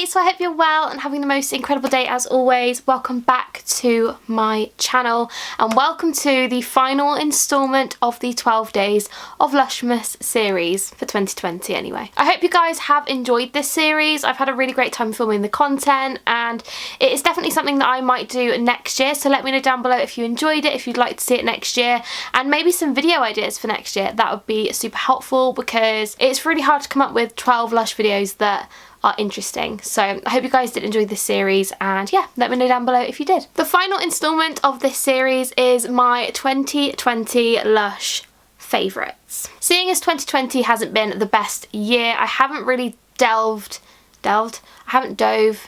So I hope you're well and having the most incredible day as always. Welcome back to my channel and welcome to the final instalment of the 12 days of LUSHMAS series for 2020 anyway. I hope you guys have enjoyed this series. I've had a really great time filming the content and it is definitely something that I might do next year, so let me know down below if you enjoyed it, if you'd like to see it next year, and maybe some video ideas for next year. That would be super helpful because it's really hard to come up with 12 Lush videos that are interesting. So I hope you guys did enjoy this series and yeah, let me know down below if you did. The final instalment of this series is my 2020 Lush favourites. Seeing as 2020 hasn't been the best year, I haven't really dove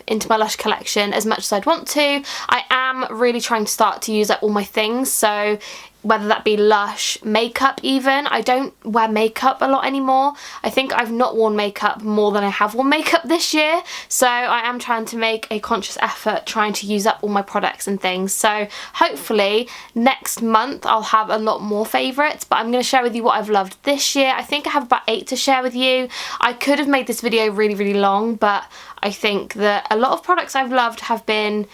into my Lush collection as much as I'd want to. I am really trying to start to use up all my things, so whether that be Lush makeup even. I don't wear makeup a lot anymore. I think I've not worn makeup more than I have worn makeup this year, so I am trying to make a conscious effort trying to use up all my products and things. So hopefully next month I'll have a lot more favourites, but I'm going to share with you what I've loved this year. I think I have about 8 to share with you. I could have made this video really long, but I think that a lot of products I've loved have been,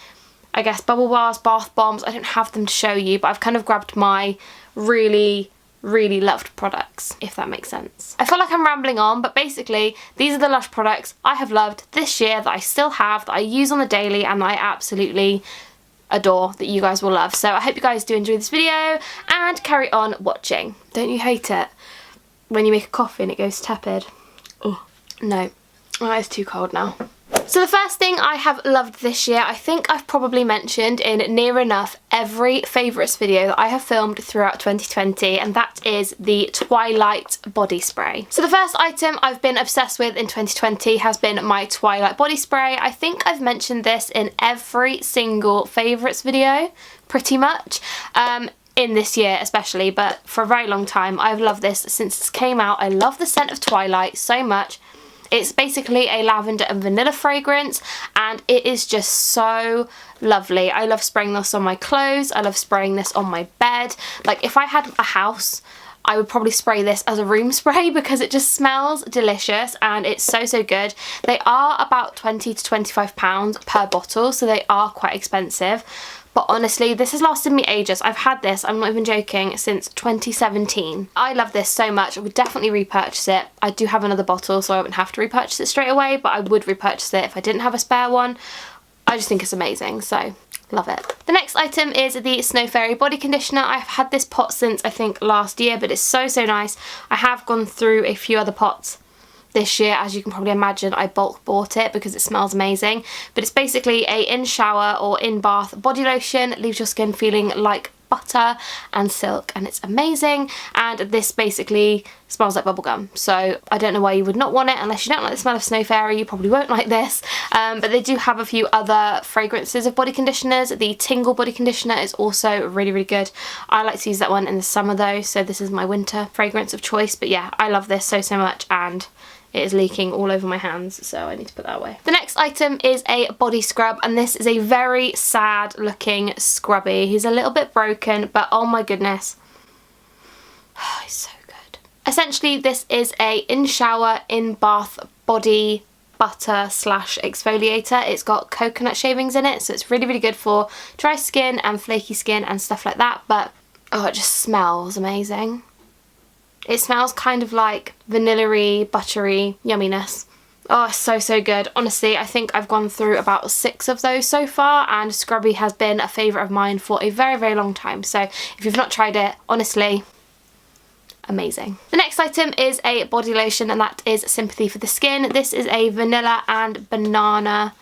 I guess, bubble bars, bath bombs. I don't have them to show you, but I've kind of grabbed my really loved products, if that makes sense. I feel like I'm rambling on, but basically these are the Lush products I have loved this year that I still have, that I use on the daily and that I absolutely adore, that you guys will love. So I hope you guys do enjoy this video and carry on watching. Don't you hate it when you make a coffee and it goes tepid? Oh no, oh, it's too cold now. So the first thing I have loved this year, I think I've probably mentioned in near enough every favourites video that I have filmed throughout 2020, and that is the Twilight body spray. So the first item I've been obsessed with in 2020 has been my Twilight body spray. I think I've mentioned this in every single favourites video, pretty much. In this year especially, but for a very long time. I've loved this since it came out. I love the scent of Twilight so much. It's basically a lavender and vanilla fragrance and it is just so lovely. I love spraying this on my clothes. I love spraying this on my bed. Like if I had a house, I would probably spray this as a room spray because it just smells delicious and it's so good. They are about £20 to £25 per bottle, so they are quite expensive. But honestly, this has lasted me ages. I've had this, I'm not even joking, since 2017. I love this so much. I would definitely repurchase it. I do have another bottle, so I wouldn't have to repurchase it straight away, but I would repurchase it if I didn't have a spare one. I just think it's amazing, so love it. The next item is the Snow Fairy body conditioner. I've had this pot since I think last year, but it's so nice. I have gone through a few other pots this year, as you can probably imagine. I bulk bought it because it smells amazing, but it's basically a in shower or in bath body lotion. It leaves your skin feeling like butter and silk and it's amazing, and this basically smells like bubblegum, so I don't know why you would not want it. Unless you don't like the smell of Snow Fairy, you probably won't like this, but they do have a few other fragrances of body conditioners. The Tingle body conditioner is also really good. I like to use that one in the summer though, so this is my winter fragrance of choice. But yeah, I love this so much and it is leaking all over my hands, so I need to put that away. The next item is a body scrub, and this is a very sad looking scrubby. He's a little bit broken, but oh my goodness. He's so good. Essentially, this is a in-shower, in-bath body butter slash exfoliator. It's got coconut shavings in it, so it's really good for dry skin and flaky skin and stuff like that, but oh, it just smells amazing. It smells kind of like vanilla-y, buttery yumminess. Oh, it's so good. Honestly, I think I've gone through about 6 of those so far, and Scrubby has been a favourite of mine for a very long time. So if you've not tried it, honestly, amazing. The next item is a body lotion, and that is Sympathy for the Skin. This is a vanilla and banana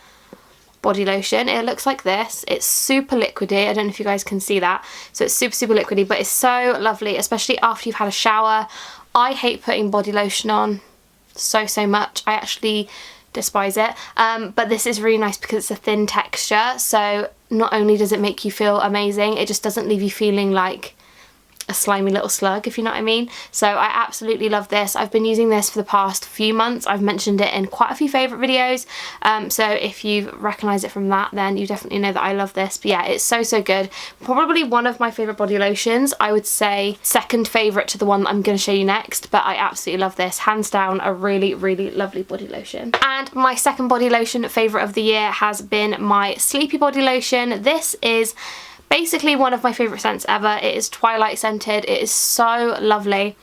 body lotion. It looks like this. It's super liquidy. I don't know if you guys can see that. So it's super liquidy, but it's so lovely, especially after you've had a shower. I hate putting body lotion on so much. I actually despise it. But this is really nice because it's a thin texture. So not only does it make you feel amazing, it just doesn't leave you feeling like a slimy little slug, if you know what I mean. So I absolutely love this. I've been using this for the past few months. I've mentioned it in quite a few favourite videos, so if you recognise it from that, then you definitely know that I love this. But yeah, it's so, so good. Probably one of my favourite body lotions. I would say second favourite to the one that I'm going to show you next, but I absolutely love this. Hands down, a really, really lovely body lotion. And my second body lotion favourite of the year has been my Sleepy body lotion. This is basically one of my favourite scents ever. It is twilight scented. It is so lovely.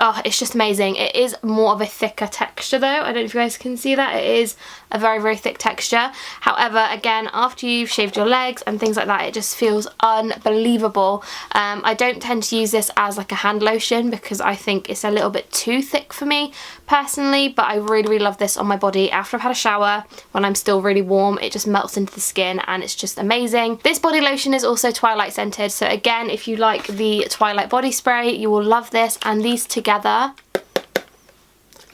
Oh, it's just amazing. It is more of a thicker texture though. I don't know if you guys can see that. It is a very, very thick texture. However, again, after you've shaved your legs and things like that, it just feels unbelievable. I don't tend to use this as like a hand lotion because I think it's a little bit too thick for me personally, but I really, really love this on my body after I've had a shower when I'm still really warm. It just melts into the skin and it's just amazing. This body lotion is also twilight scented, so again, if you like the Twilight body spray, you will love this, and these together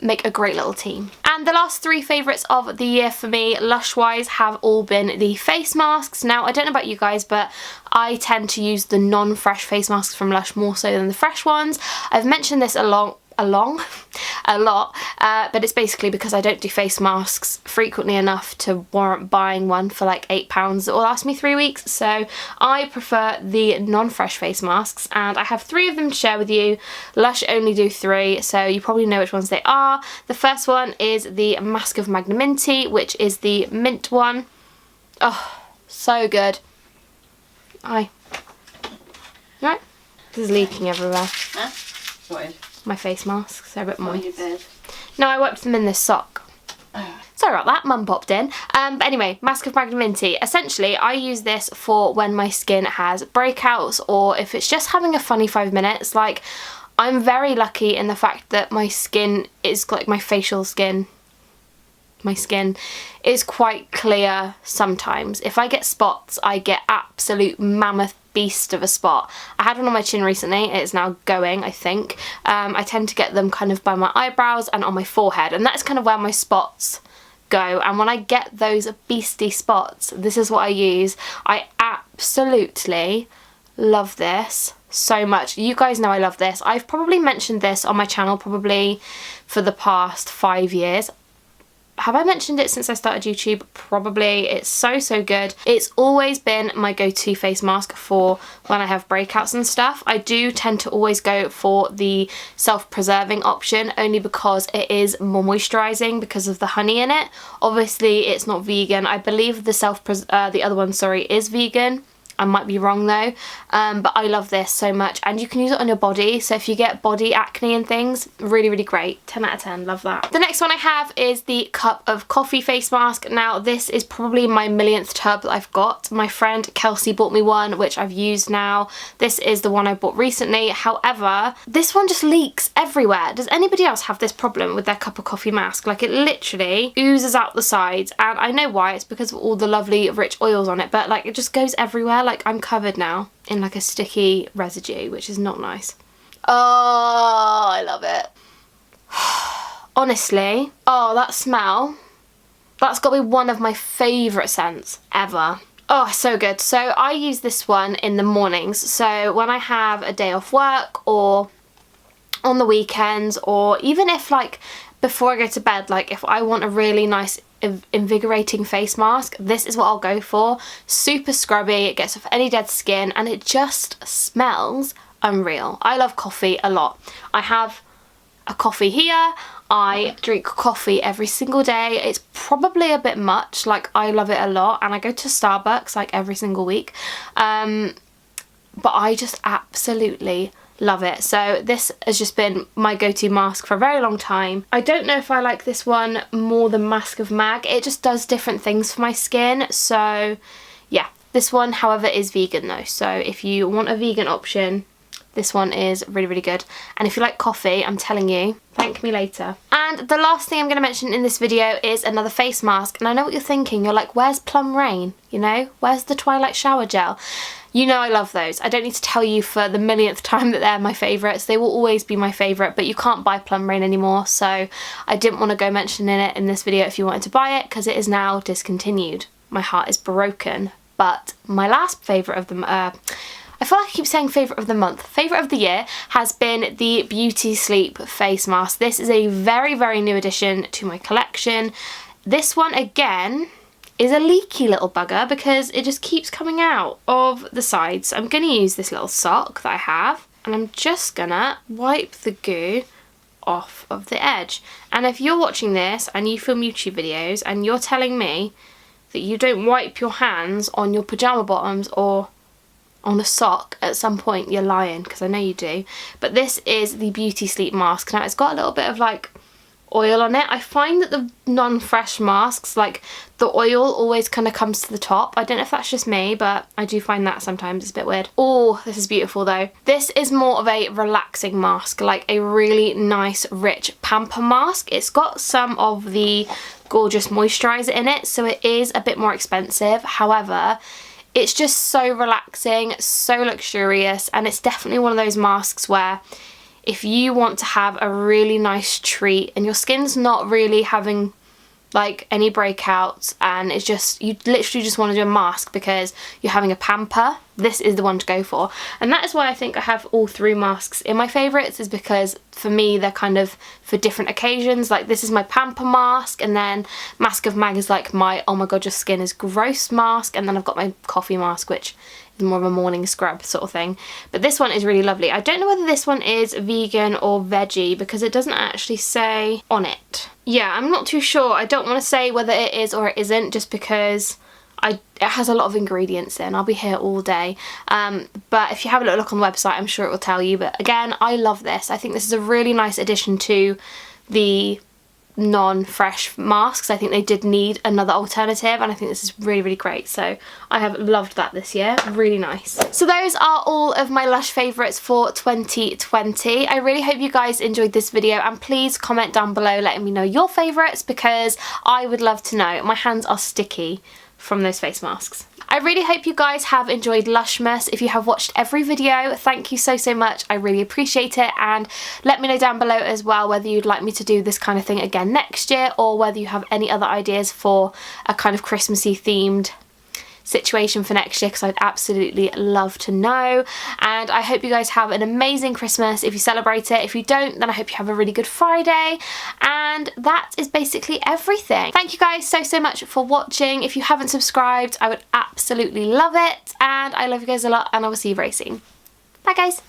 make a great little team. And the last three favourites of the year for me, Lush wise, have all been the face masks. Now, I don't know about you guys, but I tend to use the non-fresh face masks from Lush more so than the fresh ones. I've mentioned this a lot, but it's basically because I don't do face masks frequently enough to warrant buying one for like £8 that will last me 3 weeks, so I prefer the non-fresh face masks, and I have 3 of them to share with you. Lush only do 3, so you probably know which ones they are. The first one is the Mask of Magnaminty, which is the mint one. Oh, so good. Right, this is leaking everywhere. Huh? What is? My face masks, they're a bit moist. On your bed. No, I wiped them in this sock. Oh. Sorry about that, mum popped in. But anyway, Mask of Magnaminty. Essentially, I use this for when my skin has breakouts or if it's just having a funny 5 minutes. Like, I'm very lucky in the fact that my skin is like my facial skin. My skin is quite clear sometimes. If I get spots, I get absolute mammoth beast of a spot. I had one on my chin recently. It's now going, I think. I tend to get them kind of by my eyebrows and on my forehead, and that's kind of where my spots go. And when I get those beastie spots, this is what I use. I absolutely love this so much. You guys know I love this. I've probably mentioned this on my channel probably for the past 5 years. Have I mentioned it since I started YouTube? Probably. It's so, so good. It's always been my go-to face mask for when I have breakouts and stuff. I do tend to always go for the self-preserving option only because it is more moisturising because of the honey in it. Obviously, it's not vegan. I believe the other one, sorry, is vegan. I might be wrong though, but I love this so much, and you can use it on your body, so if you get body acne and things, really, really great. 10 out of 10, love that. The next one I have is the Cup of Coffee face mask. Now, this is probably my millionth tub that I've got. My friend Kelsey bought me one, which I've used now. This is the one I bought recently. However, this one just leaks everywhere. Does anybody else have this problem with their Cup of Coffee mask? Like, it literally oozes out the sides, and I know why. It's because of all the lovely rich oils on it, but like, it just goes everywhere. Like, I'm covered now in like a sticky residue, which is not nice. Oh, I love it. Honestly, oh, that smell, that's got to be one of my favourite scents ever. Oh, so good. So I use this one in the mornings. So when I have a day off work or on the weekends, or even if like before I go to bed, like if I want a really nice invigorating face mask, this is what I'll go for. Super scrubby, it gets off any dead skin, and it just smells unreal. I love coffee a lot. I have a coffee here. I drink coffee every single day. It's probably a bit much, like I love it a lot, and I go to Starbucks like every single week, but I just absolutely love it. So this has just been my go-to mask for a very long time. I don't know if I like this one more than Mask of Mag. It just does different things for my skin. So yeah, this one however is vegan though, so if you want a vegan option, this one is really, really good. And if you like coffee, I'm telling you, thank me later. And the last thing I'm going to mention in this video is another face mask. And I know what you're thinking. You're like, where's Plum Rain? You know, where's the Twilight Shower Gel? You know I love those. I don't need to tell you for the millionth time that they're my favourites. They will always be my favourite, but you can't buy Plum Rain anymore, so I didn't want to go mentioning it in this video if you wanted to buy it, because it is now discontinued. My heart is broken. But my last favourite of them, I feel like I keep saying favourite of the month. Favourite of the year has been the Beauty Sleep face mask. This is a very, very new addition to my collection. This one, again, is a leaky little bugger because it just keeps coming out of the sides. I'm going to use this little sock that I have, and I'm just going to wipe the goo off of the edge. And if you're watching this and you film YouTube videos and you're telling me that you don't wipe your hands on your pyjama bottoms or on a sock at some point, you're lying, because I know you do. But this is the Beauty Sleep mask. Now it's got a little bit of like oil on it. I find that the non-fresh masks, like the oil always kind of comes to the top. I don't know if that's just me, but I do find that sometimes it's a bit weird. Oh, this is beautiful though. This is more of a relaxing mask, like a really nice rich pamper mask. It's got some of the gorgeous moisturiser in it, so it is a bit more expensive. However, it's just so relaxing, so luxurious, and it's definitely one of those masks where if you want to have a really nice treat and your skin's not really having like any breakouts and it's just, you literally just want to do a mask because you're having a pamper, this is the one to go for. And that is why I think I have all three masks in my favourites, is because for me they're kind of for different occasions. Like this is my pamper mask, and then Mask of Mag is like my oh my god your skin is gross mask, and then I've got my coffee mask, which is more of a morning scrub sort of thing. But this one is really lovely. I don't know whether this one is vegan or veggie because it doesn't actually say on it. Yeah, I'm not too sure. I don't want to say whether it is or it isn't just because it has a lot of ingredients in. I'll be here all day. But if you have a little look on the website, I'm sure it will tell you. But again, I love this. I think this is a really nice addition to the non-fresh masks. I think they did need another alternative, and I think this is really, really great. So I have loved that this year. Really nice. So those are all of my Lush favourites for 2020. I really hope you guys enjoyed this video, and please comment down below letting me know your favourites because I would love to know. My hands are sticky from those face masks. I really hope you guys have enjoyed LUSHMAS. If you have watched every video, thank you so, so much. I really appreciate it, and let me know down below as well whether you'd like me to do this kind of thing again next year, or whether you have any other ideas for a kind of Christmassy themed situation for next year, because I'd absolutely love to know. And I hope you guys have an amazing Christmas if you celebrate it. If you don't, then I hope you have a really good Friday. And that is basically everything. Thank you guys so, so much for watching. If you haven't subscribed, I would absolutely love it. And I love you guys a lot, and I will see you very soon. Bye guys.